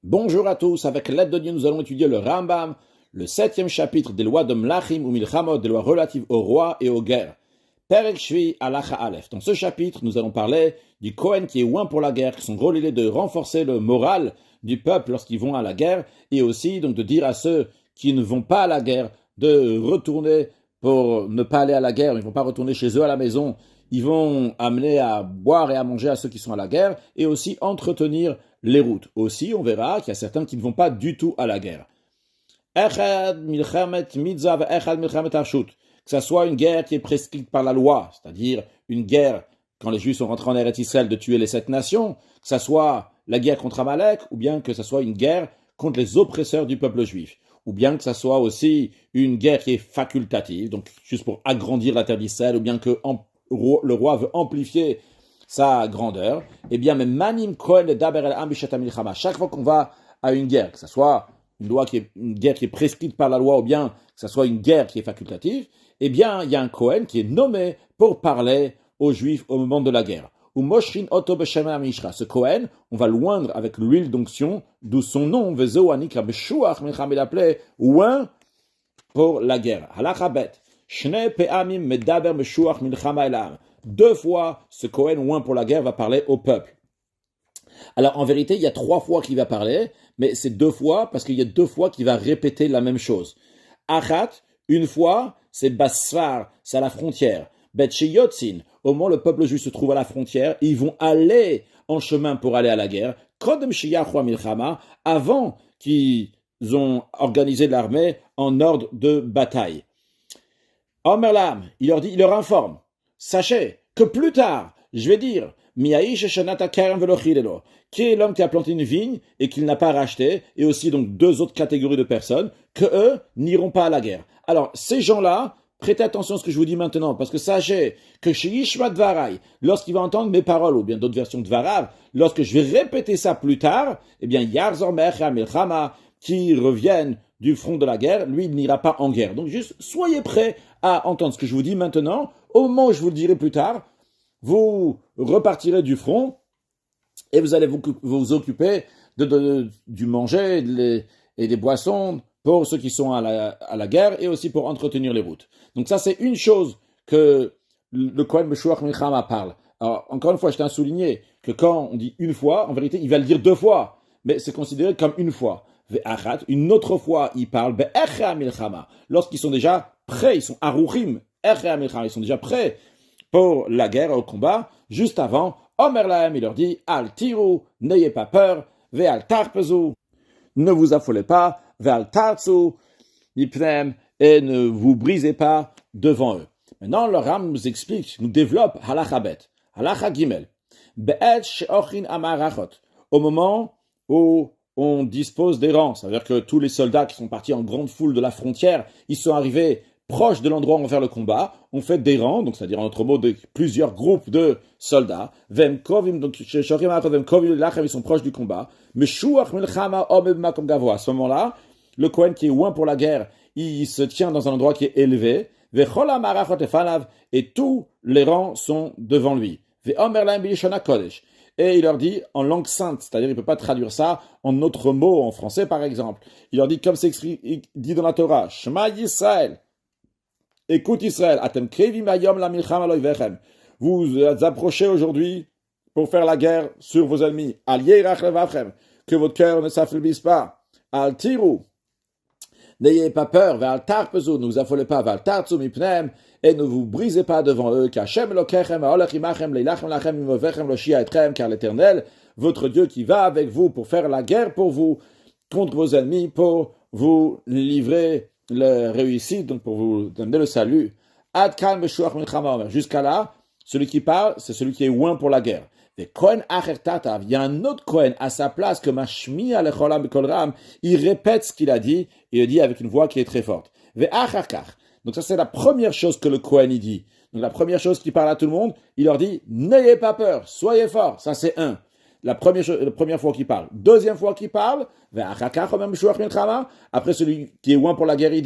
Bonjour à tous, avec l'aide de Dieu, nous allons étudier le Rambam, le 7e chapitre des lois de Mlachim ou Milchamot, des lois relatives aux rois et aux guerres. Perek Shvi Halacha Aleph. Dans ce chapitre, nous allons parler du Kohen qui est oint pour la guerre, qui son rôle est de renforcer le moral du peuple lorsqu'ils vont à la guerre, et aussi donc de dire à ceux qui ne vont pas à la guerre de retourner pour ne pas aller à la guerre, ils ne vont pas retourner chez eux à la maison, ils vont amener à boire et à manger à ceux qui sont à la guerre, et aussi entretenir les routes. Aussi, on verra qu'il y a certains qui ne vont pas du tout à la guerre. Echad milchamet mitzvah echad milchamet arshut. Que ça soit une guerre qui est prescrite par la loi, c'est-à-dire une guerre, quand les Juifs sont rentrés en Eretz Israël, de tuer les 7 nations, que ça soit la guerre contre Amalek, ou bien que ça soit une guerre contre les oppresseurs du peuple juif, ou bien que ça soit aussi une guerre qui est facultative, donc juste pour agrandir la terre d'Israël, ou bien que le roi veut amplifier sa grandeur, eh bien, mais manim kohen le daber el am bishat milchama. Chaque fois qu'on va à une guerre, que ce soit une guerre qui est prescrite par la loi, ou bien que ce soit une guerre qui est facultative, eh bien, il y a un kohen qui est nommé pour parler aux Juifs au moment de la guerre. Ou moshrin oto b'shem mishra. Ce kohen, on va l'oindre avec l'huile d'onction, d'où son nom, vezeu anikra b'shuach milchama, il appelait oint pour la guerre. Halacha bet. Shne pe'amim medaber b'shuach milchama elam. 2 fois, ce Kohen oint pour la guerre va parler au peuple. Alors, en vérité, il y a 3 fois qu'il va parler, mais c'est 2 fois parce qu'il y a 2 fois qu'il va répéter la même chose. Achat, une fois, c'est Basfar, c'est à la frontière. Bet sheyotzin, au moment où le peuple juif se trouve à la frontière, ils vont aller en chemin pour aller à la guerre. Kodem sheyachua milchama, avant qu'ils ont organisé l'armée en ordre de bataille. Omerlam, il leur informe. Sachez que plus tard, je vais dire, qui est l'homme qui a planté une vigne et qu'il n'a pas racheté, et aussi donc 2 autres catégories de personnes, que eux n'iront pas à la guerre. Alors, ces gens-là, prêtez attention à ce que je vous dis maintenant, parce que sachez que chez Yishma Dvarai, lorsqu'il va entendre mes paroles, ou bien d'autres versions de Dvarav, lorsque je vais répéter ça plus tard, eh bien, Yarzor Mecha Milchama, qui reviennent du front de la guerre, lui, il n'ira pas en guerre. Donc, juste, soyez prêts à entendre ce que je vous dis maintenant. Au moment où je vous le dirai plus tard, vous repartirez du front et vous allez vous occuper du manger et des boissons pour ceux qui sont à la guerre et aussi pour entretenir les routes. Donc ça, c'est une chose que le Kohen Meshuach Milchama parle. Alors, encore une fois, je tiens à souligner que quand on dit une fois, en vérité, il va le dire 2 fois, mais c'est considéré comme une fois. Une autre fois, il parle milchama, lorsqu'ils sont déjà prêts, ils sont aruchim, ils sont déjà prêts pour la guerre, au combat. Juste avant, Omer Lahem, il leur dit, Al tiru, n'ayez pas peur, ve'al tarpezu, ne vous affolez pas, ve'al tartzu, mipnem, et ne vous brisez pas devant eux. Maintenant, le Ram nous explique, nous développe halacha bet, halacha gimel, be'et she'ochin amarachot, au moment où on dispose des rangs, c'est-à-dire que tous les soldats qui sont partis en grande foule de la frontière, ils sont arrivés proches de l'endroit où on va faire le combat, on fait des rangs, donc c'est-à-dire en autre mot de plusieurs groupes de soldats, Vemkovim, donc ils sont proches du combat, mais Shuach Milchama Omebma comme Gavoa. À ce moment-là, le Kohen qui est oint pour la guerre, il se tient dans un endroit qui est élevé, Vechola Marachot Efanav, et tous les rangs sont devant lui. Veomerlaim Bilishana Kodesh. Et il leur dit en langue sainte, c'est-à-dire il ne peut pas traduire ça en autre mot, en français par exemple. Il leur dit comme c'est dit dans la Torah, Shema Yisrael, écoute Israël, Atem krevim hayom la milchama lo yvechem. Vous approchez aujourd'hui pour faire la guerre sur vos ennemis. Al yirach levavchem, que votre cœur ne s'affaiblisse pas. Al tiru, n'ayez pas peur. Ve'al tarpezu, ne vous affolez pas. Ve'al tartzu mipnem, et ne vous brisez pas devant eux. Qu'Hashem elokechem ha'olech imachem leilachem lachem imovechem lo shia etchem, car l'Éternel, votre Dieu qui va avec vous pour faire la guerre pour vous contre vos ennemis, pour vous livrer le réussite, donc pour vous donner le salut. Ad kan beshuach milchama omer. Jusqu'à là, celui qui parle, c'est celui qui est oint pour la guerre. Et Kohen acher tatav, il y a un autre Kohen à sa place que mashmiya lecholam bekol ram, il répète ce qu'il a dit, et il dit avec une voix qui est très forte. Ve acharkach. Donc ça c'est la première chose que le Kohen il dit. Donc la première chose qu'il parle à tout le monde, il leur dit, n'ayez pas peur, soyez forts. Ça c'est un. La première fois qu'il parle. Deuxième fois qu'il parle, après celui qui est oint pour la guerre, il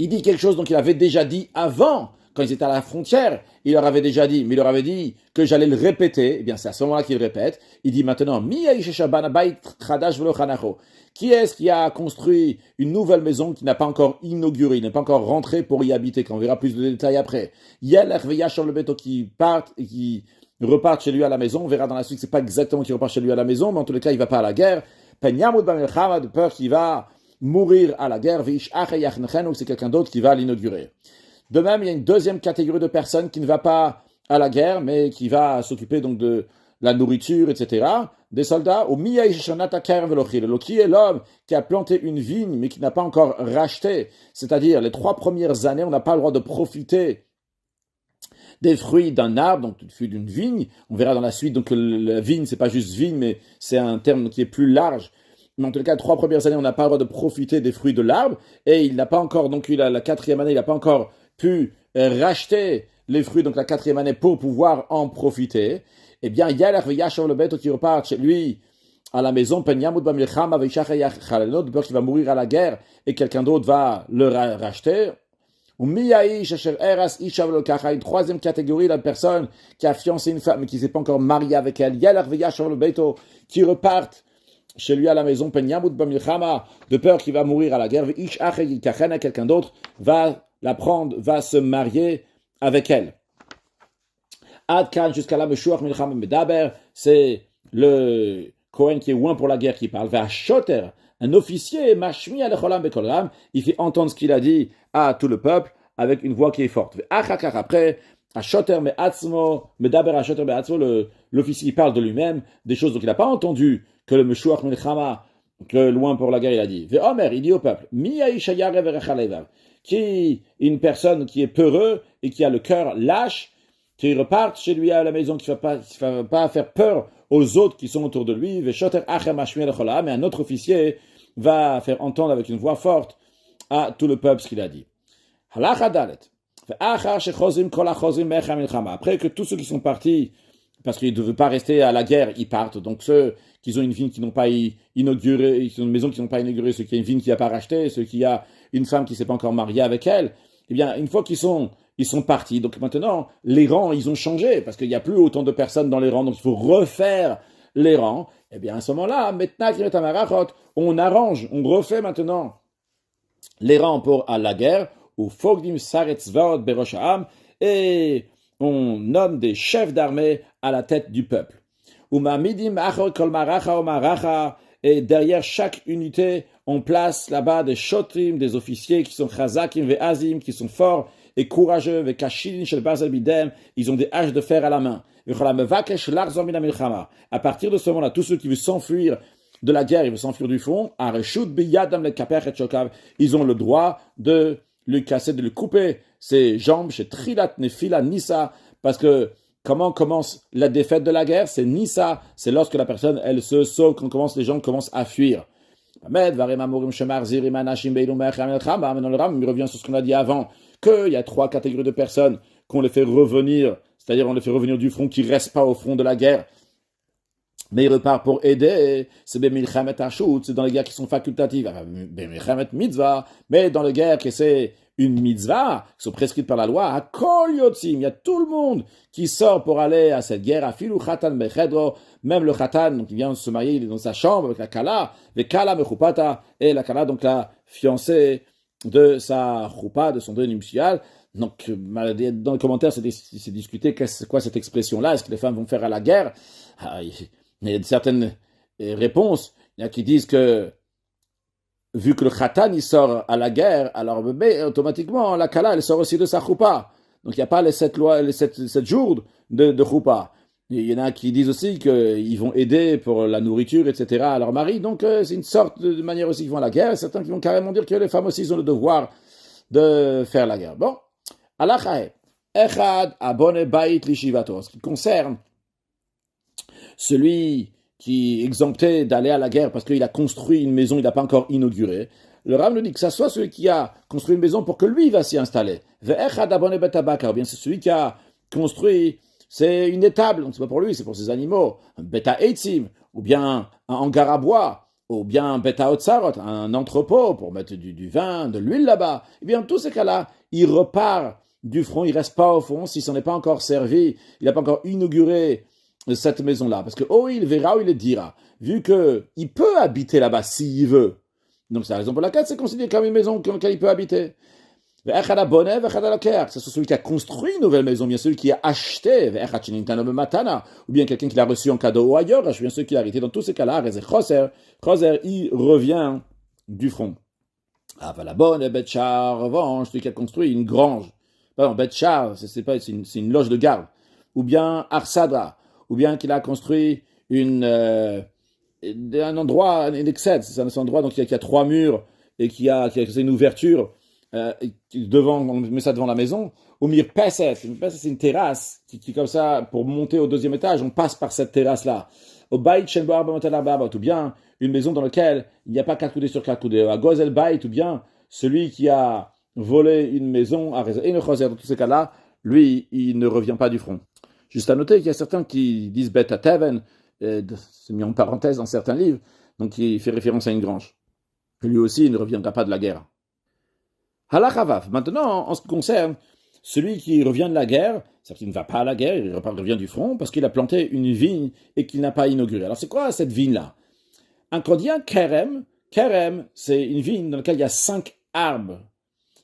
dit quelque chose donc il avait déjà dit avant, quand ils étaient à la frontière, il leur avait déjà dit, mais il leur avait dit que j'allais le répéter. Eh bien, c'est à ce moment-là qu'il répète. Il dit maintenant, qui est-ce qui a construit une nouvelle maison qui n'a pas encore inauguré, il n'est pas encore rentré pour y habiter, qu'on verra plus de détails après. Qui partent et qui repartent chez lui à la maison. On verra dans la suite, c'est pas exactement qu'il repart chez lui à la maison, mais en tous les cas, il va pas à la guerre. De peur qu'il va mourir à la guerre, ou c'est quelqu'un d'autre qui va l'inaugurer. De même, il y a une deuxième catégorie de personnes qui ne va pas à la guerre, mais qui va s'occuper donc de la nourriture, etc. Des soldats. Qui est l'homme qui a planté une vigne, mais qui n'a pas encore racheté. C'est-à-dire, les 3 premières années, on n'a pas le droit de profiter des fruits d'un arbre, donc des fruits d'une vigne. On verra dans la suite, donc la vigne, c'est pas juste vigne, mais c'est un terme qui est plus large. Mais en tout cas, 3 premières années, on n'a pas le droit de profiter des fruits de l'arbre, et il n'a pas encore, donc la 4e année, il n'a pas encore pu racheter les fruits, donc la 4e année, pour pouvoir en profiter. Eh bien, il y a le bête qui repart chez lui à la maison, de peur qu'il va mourir à la guerre, et quelqu'un d'autre va le racheter. Une 3e catégorie, la personne qui a fiancé une femme mais qui ne s'est pas encore mariée avec elle, qui repartent chez lui à la maison, de peur qu'il va mourir à la guerre, quelqu'un d'autre va la prendre, va se marier avec elle. Adkan jusqu'à la Meshuach Milchama Medaber, c'est le Kohen qui est loin pour la guerre qui parle. Shoter, un officier, Mashmi Alecholam Bekolam, il fait entendre ce qu'il a dit à tout le peuple avec une voix qui est forte. Après, Shoter Me'atzmo, Medaber Shoter Me'atzmo, l'officier parle de lui-même, des choses dont il n'a pas entendu que le Meshuach Milchama, que loin pour la guerre, il a dit. Ve'omer, il dit au peuple, qui une personne qui est peureux et qui a le cœur lâche, qui reparte chez lui à la maison, qui ne va pas faire peur aux autres qui sont autour de lui, mais un autre officier va faire entendre avec une voix forte à tout le peuple ce qu'il a dit. Après que tous ceux qui sont partis, parce qu'ils ne veulent pas rester à la guerre, ils partent. Donc ceux qui ont une vigne qui n'ont pas inaugurée, qui ont une maison qui n'ont pas inaugurée, ceux qui ont une vigne qui n'a pas racheté, ceux qui ont une femme qui ne s'est pas encore mariée avec elle, eh bien, une fois qu'ils sont partis. Donc maintenant, les rangs, ils ont changé, parce qu'il n'y a plus autant de personnes dans les rangs, donc il faut refaire les rangs. Eh bien, à ce moment-là, on arrange, on refait maintenant les rangs pour à la guerre, ou Fogdim Saretzvaot Berosham, et on nomme des chefs d'armée à la tête du peuple. Et derrière chaque unité, on place là-bas des shotrim, des officiers qui sont chazakim ve'azim, qui sont forts et courageux, ils ont des haches de fer à la main. À partir de ce moment-là, tous ceux qui veulent s'enfuir de la guerre, ils veulent s'enfuir du front, ils ont le droit de lui casser, de lui couper ses jambes, chez Trilat Nefila Nissa, parce que comment commence la défaite de la guerre? C'est Nissa, c'est lorsque la personne, elle se sauve, quand les gens commencent à fuir. Maintenant, le Ram revient sur ce qu'on a dit avant, qu'il y a 3 catégories de personnes qu'on les fait revenir, c'est-à-dire on les fait revenir du front, qui ne restent pas au front de la guerre, mais ils repartent pour aider. C'est Bemilchamet Hashut, c'est dans les guerres qui sont facultatives, Bemilchamet Mitzvah, mais dans les guerres qui c'est une mitzvah, qui sont prescrites par la loi, à Kol Yotzim, il y a tout le monde qui sort pour aller à cette guerre, à Filu Khatan Bechedro, même le Khatan, donc il vient se marier, il est dans sa chambre avec la Kala, le Kala Mechupata, et la Kala, donc la fiancée de sa choupa, de son deuil nuptial. Donc, dans les commentaires, c'est discuté c'est quoi cette expression-là, est-ce que les femmes vont faire à la guerre? Il y a certaines réponses, il y a qui disent que vu que le khatan il sort à la guerre, alors automatiquement la kala elle sort aussi de sa choupa. Donc il n'y a pas les 7 jours de choupa. Il y en a qui disent aussi qu'ils vont aider pour la nourriture, etc. à leur mari. Donc c'est une sorte de manière aussi qu'ils vont à la guerre. Certains qui vont carrément dire que les femmes aussi ils ont le devoir de faire la guerre. Bon, alachae echad abone bait lishivato. En ce qui concerne celui qui est exempté d'aller à la guerre parce qu'il a construit une maison, il n'a pas encore inauguré. Le Rav nous dit que ça soit celui qui a construit une maison pour que lui va s'y installer. Ou bien c'est celui qui a construit, c'est une étable, donc c'est pas pour lui, c'est pour ses animaux. Un beta eitzim, ou bien un hangar à bois, ou bien un beta otsarot, un entrepôt pour mettre du vin, de l'huile là-bas. Eh bien, tous ces cas-là, il repart du front, il reste pas au fond, s'il s'en est pas encore servi, il n'a pas encore inauguré cette maison-là. Parce que, il verra ou il le dira. Vu que il peut habiter là-bas s'il veut. Donc, c'est la raison pour laquelle c'est considéré comme une maison dans laquelle il peut habiter. Que ce soit celui qui a construit une nouvelle maison, bien celui qui a acheté, ou bien quelqu'un qui l'a reçu en cadeau ou ailleurs, bien celui qui l'a arrêté. Dans tous ces cas-là, Choser, il revient du front. Ah, la bonne, Betchar, en revanche, celui qui a construit une grange. Pardon, Betchar, c'est une loge de garde. Ou bien Arsadra, ou bien qu'il a construit un endroit, un excès, c'est un endroit donc, qui a 3 murs et qui a une ouverture. On met ça devant la maison. Au mir Pesset, c'est une terrasse qui comme ça, pour monter au 2e étage, on passe par cette terrasse-là. Au Bait Shenbo Arba ou bien une maison dans laquelle il n'y a pas 4 coudées sur 4 coudées. À Gozel Bait, ou bien celui qui a volé une maison à Reza. Et le Choser, dans tous ces cas-là, lui, il ne revient pas du front. Juste à noter qu'il y a certains qui disent Bet Teven, c'est mis en parenthèse dans certains livres, donc il fait référence à une grange. Lui aussi, il ne reviendra pas de la guerre. Halachavav. Maintenant, en ce qui concerne celui qui revient de la guerre, c'est-à-dire qu'il ne va pas à la guerre, il revient du front parce qu'il a planté une vigne et qu'il n'a pas inauguré. Alors c'est quoi cette vigne-là? Quand on dit un kerem, c'est une vigne dans laquelle il y a 5 arbres.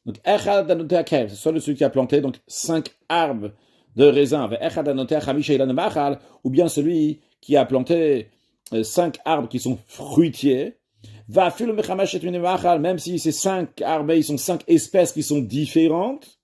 Donc echad anotea kerem, c'est soit celui qui a planté donc 5 arbres de raisin, echad anotea chamisha ilan machal, ou bien celui qui a planté 5 arbres qui sont fruitiers. Même si ces 5 arbres, ils sont 5 espèces qui sont différentes,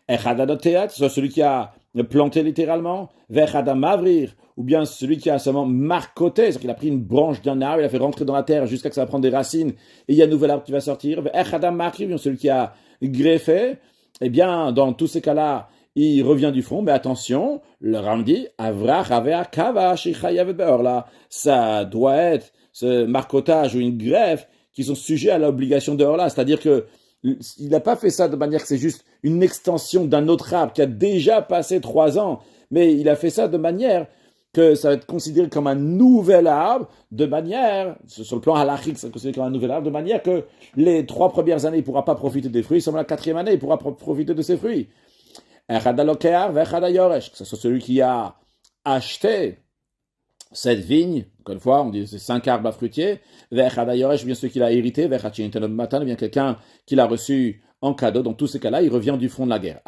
soit celui qui a planté littéralement, ou bien celui qui a seulement marcoté, c'est-à-dire qu'il a pris une branche d'un arbre, il a fait rentrer dans la terre jusqu'à ce que ça va prendre des racines, et il y a un nouvel arbre qui va sortir, bien celui qui a greffé, eh bien, dans tous ces cas-là, il revient du front, mais attention, le Ram dit, ça doit être ce marcotage ou une greffe qui sont sujets à l'obligation de Orla. C'est-à-dire que il n'a pas fait ça de manière que c'est juste une extension d'un autre arbre qui a déjà passé 3 ans, mais il a fait ça de manière que ça va être considéré comme un nouvel arbre, de manière, sur le plan halachique, c'est considéré comme un nouvel arbre, de manière que les 3 premières années, il ne pourra pas profiter des fruits, seulement la 4e année, il pourra profiter de ses fruits. Que ce soit celui qui a acheté cette vigne, encore une fois, on dit c'est 5 arbres à fruitiers, bien celui qui l'a hérité, bien quelqu'un qui l'a reçu en cadeau. Dans tous ces cas-là, il revient du front de la guerre.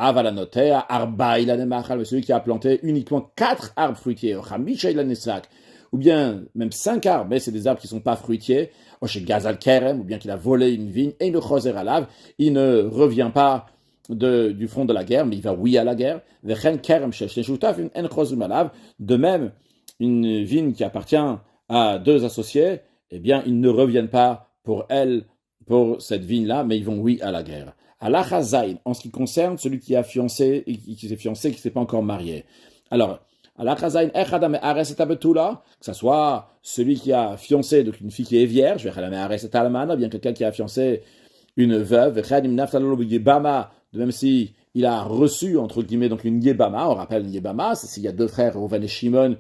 Celui qui a planté uniquement 4 arbres fruitiers, ou bien même 5 arbres, mais c'est des arbres qui ne sont pas fruitiers, ou bien qu'il a volé une vigne, et le choser alav, il ne revient pas du front de la guerre, mais il va oui à la guerre. De même, une vigne qui appartient à 2 associés, eh bien, ils ne reviennent pas pour cette vigne-là, mais ils vont oui à la guerre. Alachazaïn, en ce qui concerne celui qui a fiancé, et qui s'est fiancé, qui ne s'est pas encore marié. Alors, Alachazaïn, echadame ares et abetula, que ce soit celui qui a fiancé, donc une fille qui est vierge, bien quelqu'un qui a fiancé une veuve, de même si il a reçu, entre guillemets, donc une yébama, on rappelle une yébama, c'est s'il y a 2 frères, Reuven et Shimon.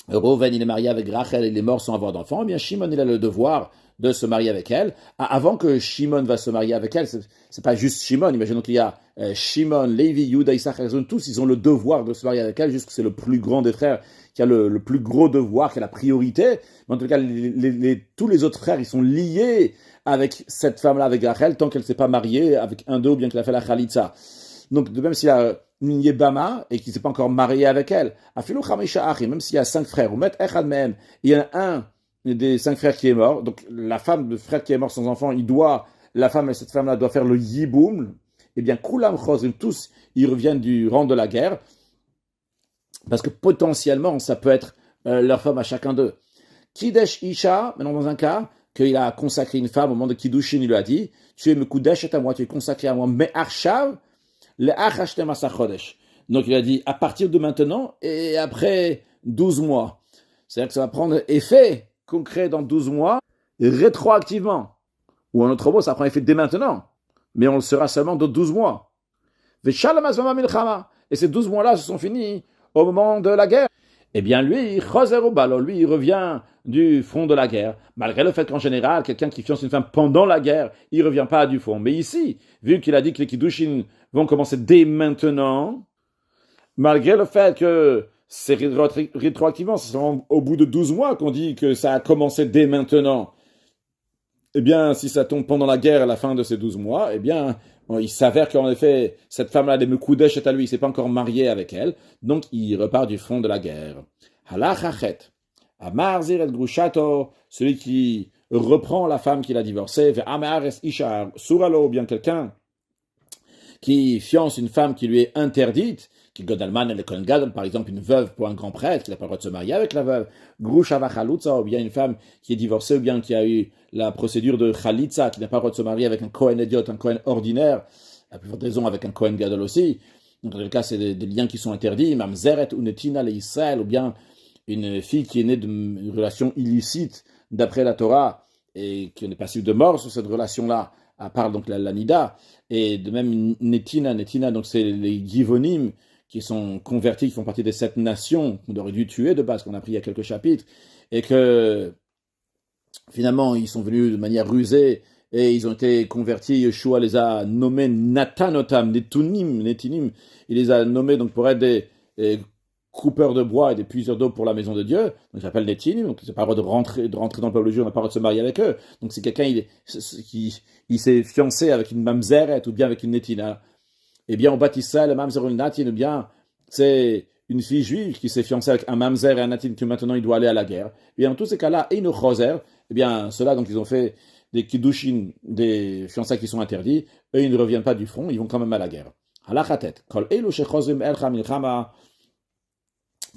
Reuven, il est marié avec Rachel et il est mort sans avoir d'enfant. Eh bien, Shimon, il a le devoir de se marier avec elle. Avant que Shimon va se marier avec elle, c'est pas juste Shimon. Imaginons qu'il y a Shimon, Lévi, Yuda, Issachar, tous, ils ont le devoir de se marier avec elle, juste que c'est le plus grand des frères qui a le plus gros devoir, qui a la priorité. Mais en tout cas, tous les autres frères, ils sont liés avec cette femme-là, avec Rachel, tant qu'elle ne s'est pas mariée avec un d'eux, ou bien qu'elle a fait la Khalitsa. Donc, de même s'il y a une Yébama et qu'il ne s'est pas encore marié avec elle, même s'il y a 5 frères, il y en a un des 5 frères qui est mort, donc la femme de frère qui est mort sans enfant, la femme et cette femme-là doit faire le Yiboum, eh bien, Kulam Chozim, tous, ils reviennent du rang de la guerre, parce que potentiellement, ça peut être leur femme à chacun d'eux. Kidesh Isha, maintenant dans un cas, qu'il a consacré une femme au moment de Kiddushin, il lui a dit, tu es Mekudesh à moi, tu es consacré à moi, mais Arshav, donc il a dit à partir de maintenant et après 12 mois. C'est-à-dire que ça va prendre effet concret dans 12 mois rétroactivement. Ou en autre mot, ça prend effet dès maintenant. Mais on le sera seulement dans 12 mois. Et ces 12 mois-là se sont finis au moment de la guerre. Eh bien lui, il revient du front de la guerre, malgré le fait qu'en général, quelqu'un qui fiance une femme pendant la guerre, il ne revient pas du front. Mais ici, vu qu'il a dit que les Kiddushin vont commencer dès maintenant, malgré le fait que c'est rétroactivement, c'est au bout de 12 mois qu'on dit que ça a commencé dès maintenant. Eh bien, si ça tombe pendant la guerre à la fin de ces 12 mois, eh bien, il s'avère qu'en effet, cette femme-là, des Mekoudesh est à lui, il ne s'est pas encore marié avec elle, donc il repart du front de la guerre. Halachachet, Amar Ziret Grushato, celui qui reprend la femme qu'il a divorcée, Amar Es Isha Suralo, ou bien quelqu'un qui fiance une femme qui lui est interdite, qui Godalman et le Kohen Gadol, par exemple une veuve pour un grand prêtre, qui n'a pas le droit de se marier avec la veuve, Grusha Vachalutza, ou bien une femme qui est divorcée, ou bien qui a eu la procédure de Khalitza, qui n'a pas le droit de se marier avec un Kohen idiot, un Kohen ordinaire, à plus forte raison avec un Kohen Gadol aussi. Donc dans le cas, c'est des liens qui sont interdits, Mamzeret ou Netina le Israël, ou bien une fille qui est née d'une relation illicite d'après la Torah, et qui n'est pas passible de mort sur cette relation-là, à part donc la Nida, et de même une Netina, donc c'est les Givonim qui sont convertis, qui font partie des 7 nations qu'on aurait dû tuer de base, qu'on a pris il y a quelques chapitres, et que finalement ils sont venus de manière rusée, et ils ont été convertis, Yeshua les a nommés Natanotam, Netinim, il les a nommés donc pour être des coupeurs de bois et des puiseurs d'eau pour la maison de Dieu, donc j'appelle Netinim, donc c'est pas le droit de rentrer dans le peuple juif, on n'a pas le droit de se marier avec eux, donc c'est quelqu'un il s'est fiancé avec une mamzeret ou bien avec une netina, eh bien on baptise ça le mamzer ou le natin, ou bien c'est une fille juive qui s'est fiancée avec un mamzer et un natin que maintenant il doit aller à la guerre. Et dans tous ces cas-là, et une choser, eh bien ceux-là donc ils ont fait des kiddushin, des fiançailles qui sont interdits, eux ils ne reviennent pas du front, ils vont quand même à la guerre. Halachatet, kol elu shechozrim elcha milchama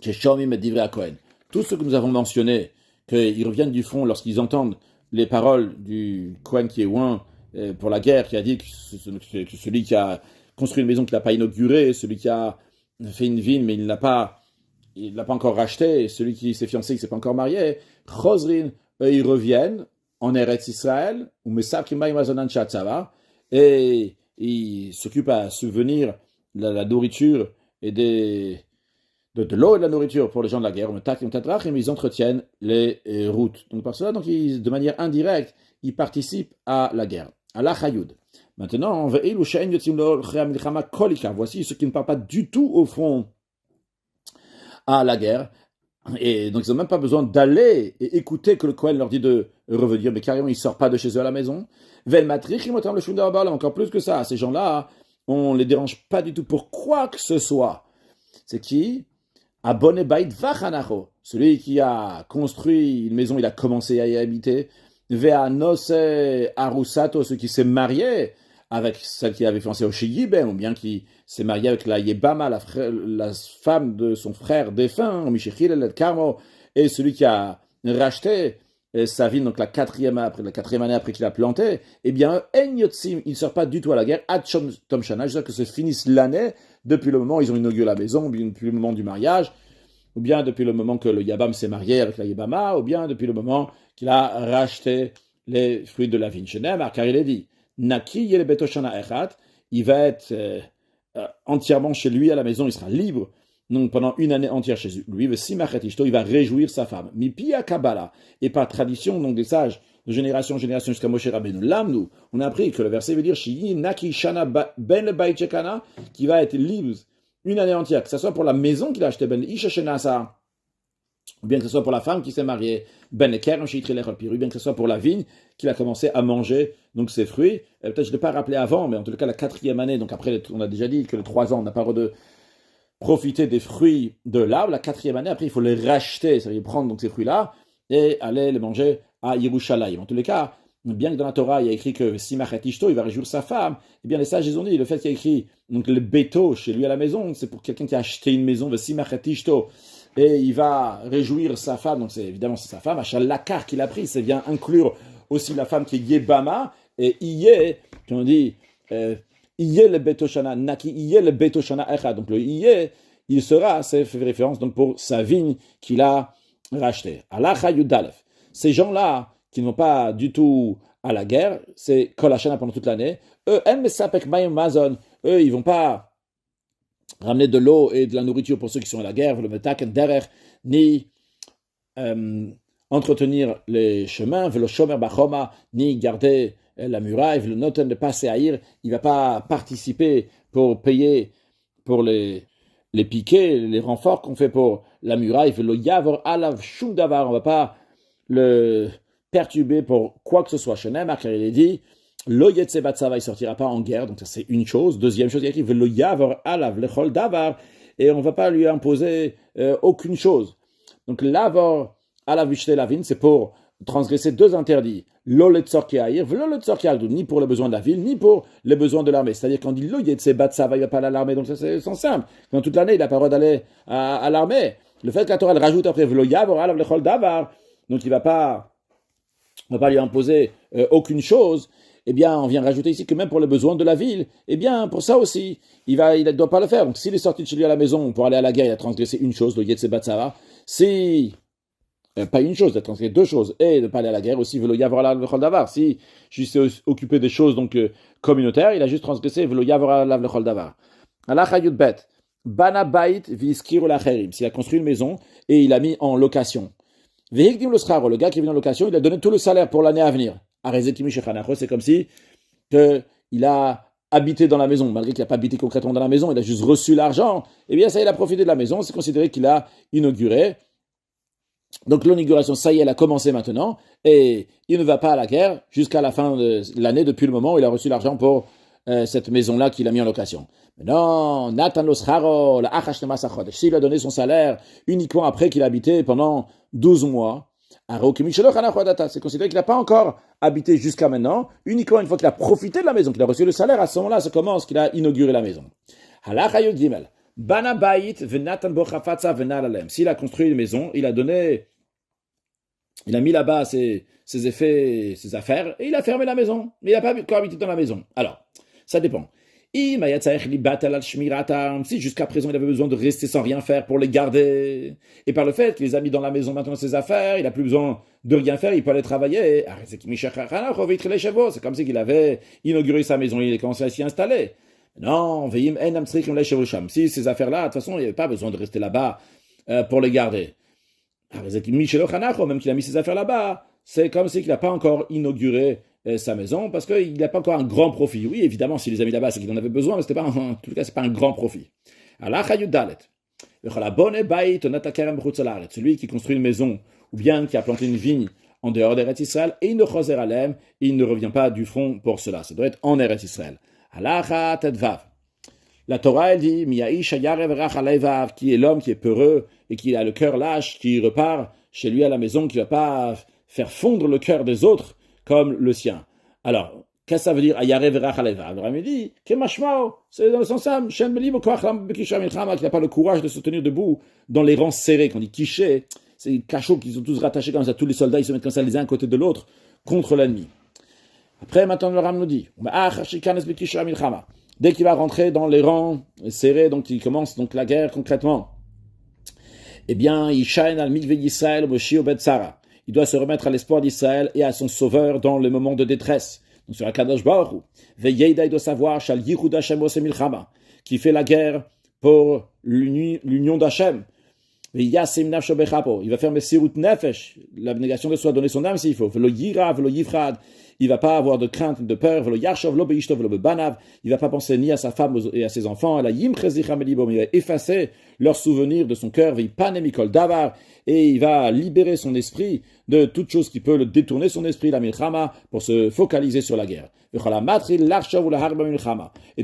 keshomim et divrei Kohen. Tous ceux que nous avons mentionnés, qu'ils reviennent du front lorsqu'ils entendent les paroles du Kohen qui est loin pour la guerre, qui a dit que celui qui a construit une maison qu'il n'a pas inaugurée, celui qui a fait une vigne mais il ne l'a pas encore racheté, celui qui s'est fiancé, qui ne s'est pas encore marié, Chosrin, eux ils reviennent en Eretz Israël, ou Mesakimay Mazonan Chatzava, et ils s'occupent à subvenir la nourriture et de l'eau et de la nourriture pour les gens de la guerre, et ils entretiennent les routes. Donc par cela, donc, de manière indirecte, ils participent à la guerre. Allah Chayoud. Maintenant, voici ceux qui ne partent pas du tout au front à la guerre. Et donc ils n'ont même pas besoin d'aller et écouter que le Kohen leur dit de revenir, mais carrément ils ne sortent pas de chez eux à la maison. Encore plus que ça, ces gens-là, on ne les dérange pas du tout pour quoi que ce soit. C'est qui? Abone Bait Vachanacho, celui qui a construit une maison, il a commencé à y habiter. Ve'anose Arusato, celui qui s'est marié avec celle qui avait fiancé au Sheyibem, ou bien qui s'est marié avec la Yebama, la femme de son frère défunt, Mishechil el Karmo, et celui qui a racheté sa ville, donc la quatrième année après qu'il a planté, eh bien, Enyotzim, il ne sort pas du tout à la guerre, Adchom Tom Shana, jusqu'à que se finisse l'année, depuis le moment où ils ont inauguré la maison, ou bien depuis le moment du mariage, ou bien depuis le moment que le Yabam s'est marié avec la Yebama, ou bien depuis le moment qu'il a racheté les fruits de la vigne. Car il est dit, Naki yele betoshana echat, il va être entièrement chez lui à la maison, il sera libre, donc pendant une année entière chez lui, il va réjouir sa femme. Mipia Kabbalah, et par tradition donc des sages de génération en génération jusqu'à Moshe Rabbeinu, l'âme, on a appris que le verset veut dire Shiyi Naki Shana Ben Bait Shekana, qui va être libre une année entière, que ce soit pour la maison qu'il a achetée, Ben Isha Shenasa, ou bien que ce soit pour la femme qui s'est mariée, Ben Kerem Shitri Lechopir, ou bien que ce soit pour la vigne qu'il a commencé à manger donc ses fruits. Peut-être je ne l'ai pas rappelé avant, mais en tout cas la 4e année, donc après on a déjà dit que les 3 ans on n'a pas le droit de profiter des fruits de l'arbre. La 4e année, après il faut les racheter, c'est-à-dire prendre donc ces fruits-là et aller les manger à Yerushalayim. En tous les cas, bien que dans la Torah il y a écrit que Simachet Ishto, il va réjouir sa femme, eh bien les sages ils ont dit, le fait qu'il y a écrit donc le béto chez lui à la maison, c'est pour quelqu'un qui a acheté une maison de Simachet Ishto, et il va réjouir sa femme, donc c'est sa femme, Achalakar qu'il a pris, c'est bien inclure aussi la femme qui est Yebama, et Iye, on dit, Iye le Betoshana, Naki Iye le Betoshana Echa, donc le Iye, il sera, c'est fait référence donc pour sa vigne qu'il a rachetée. Alacha Yudalef. Ces gens-là, qui ne vont pas du tout à la guerre, c'est Kolachana pendant toute l'année, eux, ils vont pas ramener de l'eau et de la nourriture pour ceux qui sont à la guerre, le metak derech, ni entretenir les chemins, le shomer bachoma, ni garder la muraille, le noten de passer à ir, il va pas participer pour payer pour les piquets, les renforts qu'on fait pour la muraille. On ne va pas le perturber pour quoi que ce soit. Shenem, car il est dit, Lo yetse batsava, il sortira pas en guerre, donc ça c'est une chose. Deuxième chose, il écrit Velo yavar alav lechol davar, et on va pas lui imposer aucune chose. Donc l'avar alav vishte lavin, c'est pour transgresser deux interdits. Lo letzor ke'aïr, velo letzor ke'agdou, ni pour les besoins de la ville, ni pour les besoins de l'armée. C'est-à-dire quand on dit Lo yetse batsava, il va pas aller à l'armée, donc ça c'est simple. Dans toute l'année, il a pas le droit d'aller à l'armée. Le fait que la Torah elle rajoute après Velo yavar alav lechol davar, donc il va pas lui imposer aucune chose. Eh bien, on vient rajouter ici que même pour les besoins de la ville, eh bien, pour ça aussi, il ne doit pas le faire. Donc, s'il est sorti de chez lui à la maison pour aller à la guerre, il a transgressé une chose, le Yetse Batsava. Si, pas une chose, il a transgressé deux choses, et de ne pas aller à la guerre aussi, Velo Yavar Lechol Davar. Si, juste occupé des choses donc communautaires, il a juste transgressé Velo Yavar Lechol Davar. Allah Chayut Bet, Bana Bait Viskiru Lacherim. S'il a construit une maison et il a mis en location. Vehikdim le Scharo, le gars qui est venu en location, il a donné tout le salaire pour l'année à venir. C'est comme si il a habité dans la maison, malgré qu'il n'a pas habité concrètement dans la maison, il a juste reçu l'argent, et bien ça, il a profité de la maison, c'est considéré qu'il a inauguré. Donc l'inauguration, ça y est, elle a commencé maintenant, et il ne va pas à la guerre jusqu'à la fin de l'année, depuis le moment où il a reçu l'argent pour cette maison-là qu'il a mis en location. Mais non, Nathan Loscharo, la Achashtema Sachodesh, s'il a donné son salaire uniquement après qu'il a habité pendant 12 mois, c'est considéré qu'il n'a pas encore habité jusqu'à maintenant, uniquement une fois qu'il a profité de la maison, qu'il a reçu le salaire, à ce moment-là, ça commence qu'il a inauguré la maison. S'il a construit une maison, il a mis là-bas ses affaires, et il a fermé la maison, mais il n'a pas encore habité dans la maison. Alors, ça dépend. Si jusqu'à présent il avait besoin de rester sans rien faire pour les garder, et par le fait qu'il les a mis dans la maison maintenant ses affaires, il n'a plus besoin de rien faire, il peut aller travailler. C'est comme si qu'il avait inauguré sa maison, il est commencé à s'y installer. Non, si ces affaires-là, de toute façon, il n'y avait pas besoin de rester là-bas pour les garder. Même qu'il a mis ses affaires là-bas, c'est comme si qu'il n'a pas encore inauguré sa maison, parce qu'il n'a pas encore un grand profit. Oui, évidemment, s'il les a mis là-bas, c'est qu'il en avait besoin, mais en tout cas, ce n'est pas un grand profit. Celui qui construit une maison, ou bien qui a planté une vigne en dehors d'Eretz Israël, et il ne revient pas du front pour cela. Ça doit être en Eretz Israël. La Torah, elle dit, qui est l'homme qui est peureux et qui a le cœur lâche, qui repart chez lui à la maison, qui ne va pas faire fondre le cœur des autres comme le sien. Alors, qu'est-ce que ça veut dire Alors, il me dit, c'est dans le sens sam, qu'il n'a pas le courage de se tenir debout dans les rangs serrés. Quand on dit kiché, c'est des cachots qui sont tous rattachés comme ça, tous les soldats, ils se mettent comme ça les uns à côté de l'autre contre l'ennemi. Après, maintenant, le Ram nous dit, dès qu'il va rentrer dans les rangs serrés, donc il commence donc la guerre concrètement, eh bien, il doit se remettre à l'espoir d'Israël et à son sauveur dans les moments de détresse. Donc sur la Kadosh Baruch Hu, il doit savoir qui fait la guerre pour l'union d'Hachem. Il va faire Mesirut Nefesh, l'abnégation de soi, donner son âme s'il faut. Il va pas avoir de crainte, de peur. Il va pas penser ni à sa femme et à ses enfants. Il va effacer leurs souvenirs de son cœur. Et il va libérer son esprit de toute chose qui peut le détourner son esprit, la milchama, pour se focaliser sur la guerre. Et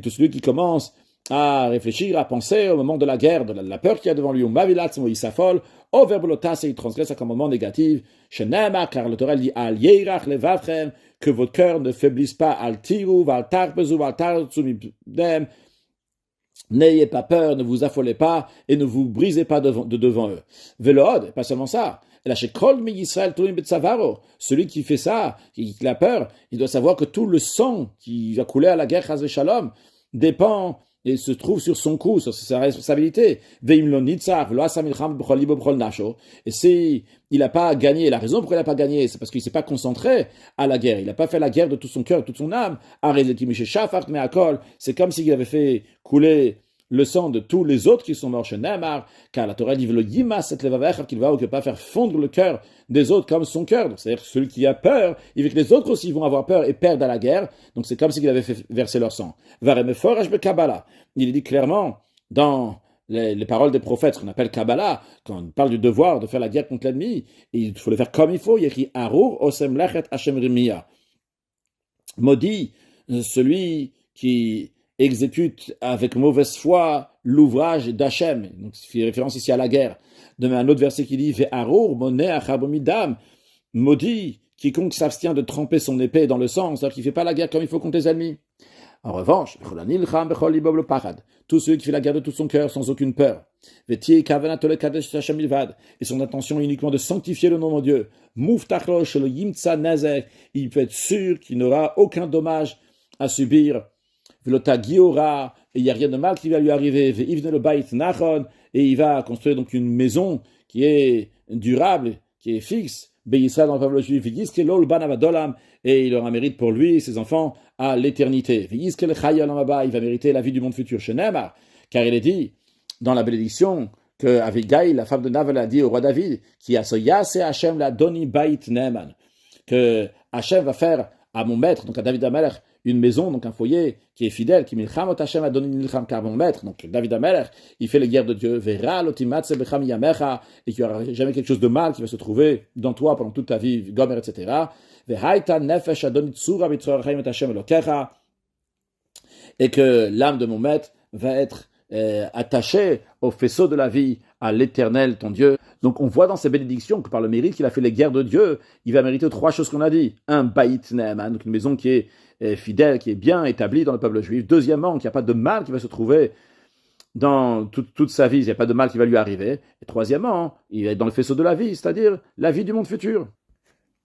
tout celui qui commence à réfléchir, à penser au moment de la guerre, de la peur qu'il y a devant lui, il s'affole, et il transgresse un commandement négatif, car le Torah dit, que votre cœur ne faiblisse pas, n'ayez pas peur, ne vous affolez pas, et ne vous brisez pas de devant eux. Velood, pas seulement ça, celui qui fait ça, qui a peur, il doit savoir que tout le sang qui va couler à la guerre, Chas Shalom, dépend et se trouve sur son cou, sur sa responsabilité. Et si il n'a pas gagné, la raison pour laquelle il n'a pas gagné, c'est parce qu'il ne s'est pas concentré à la guerre. Il n'a pas fait la guerre de tout son cœur, de toute son âme. C'est comme s'il avait fait couler le sang de tous les autres qui sont morts chez Namar, car la Torah dit le Yimas et Levavecha, qu'il va ou que pas faire fondre le cœur des autres comme son cœur. Donc c'est-à-dire que celui qui a peur, il veut que les autres aussi vont avoir peur et perdre à la guerre. Donc c'est comme s'il avait fait verser leur sang. Kabbalah. Il dit clairement dans les paroles des prophètes, ce qu'on appelle Kabbalah, quand on parle du devoir de faire la guerre contre l'ennemi, il faut le faire comme il faut. Il y a écrit Arur Osem Lechet Hashem Rimia. Maudit celui qui exécute avec mauvaise foi l'ouvrage d'Hachem. Donc, il fait référence ici à la guerre. De même, un autre verset qui dit Ve'arur moneh achabomidam. Maudit quiconque s'abstient de tremper son épée dans le sang, c'est-à-dire qu'il ne fait pas la guerre comme il faut contre les ennemis. En revanche, tous ceux qui font la guerre de tout son cœur sans aucune peur, et son intention est uniquement de sanctifier le nom de Dieu, il peut être sûr qu'il n'aura aucun dommage à subir, et il n'y a rien de mal qui va lui arriver, et il va construire donc une maison qui est durable, qui est fixe, dans le peuple juif, et il aura mérite pour lui et ses enfants à l'éternité. Il va mériter la vie du monde futur. Car il est dit dans la bénédiction que Abigail, la femme de Naval, a dit au roi David, qui a Hashem la doni bait neman, que Hashem va faire à mon maître, donc à David Amelech, une maison, donc un foyer qui est fidèle, qui milchamot Hashem a donné milcham car mon maître, donc David Amelech, il fait les guerres de Dieu, vera lotimatse becham yamecha, et qu'il n'y aura jamais quelque chose de mal qui va se trouver dans toi pendant toute ta vie, gomer, etc. Vehaita nefesh adonit tsura mitzorachim et Hashem elokecha, et que l'âme de mon maître va être attachée au faisceau de la vie, à l'Éternel, ton Dieu. Donc on voit dans ces bénédictions que par le mérite qu'il a fait les guerres de Dieu, il va mériter trois choses qu'on a dit. Un, Baït Ne'eman, donc une maison qui est fidèle, qui est bien établie dans le peuple juif. Deuxièmement, qu'il n'y a pas de mal qui va se trouver dans toute sa vie, il n'y a pas de mal qui va lui arriver. Et troisièmement, il est dans le faisceau de la vie, c'est-à-dire la vie du monde futur.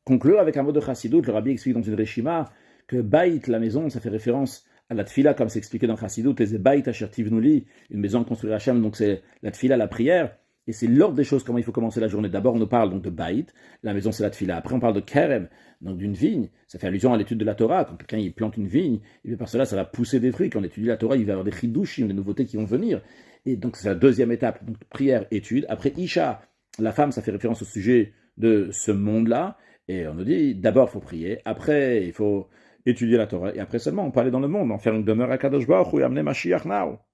Conclure avec un mot de Chassidut, le Rabbi explique dans une Reshima que Baït, la maison, ça fait référence à la tfila, comme c'est expliqué dans Chassidut, les Baït Asher Tivnuli, une maison construite à Hachem, donc c'est la tfila, la prière. Et c'est l'ordre des choses, comment il faut commencer la journée. D'abord, on nous parle donc de Baït, la maison c'est la tfila. Après, on parle de Kerem, donc d'une vigne. Ça fait allusion à l'étude de la Torah. Quand quelqu'un il plante une vigne, et bien par cela, ça va pousser des fruits. Quand on étudie la Torah, il va y avoir des chidushim, des nouveautés qui vont venir. Et donc, c'est la deuxième étape. Donc, prière, étude. Après, Isha, la femme, ça fait référence au sujet de ce monde-là. Et on nous dit, d'abord, il faut prier. Après, il faut étudier la Torah. Et après seulement, on peut aller dans le monde, en faire une demeure à Kadosh Baruch Hu et amener Mashiach now.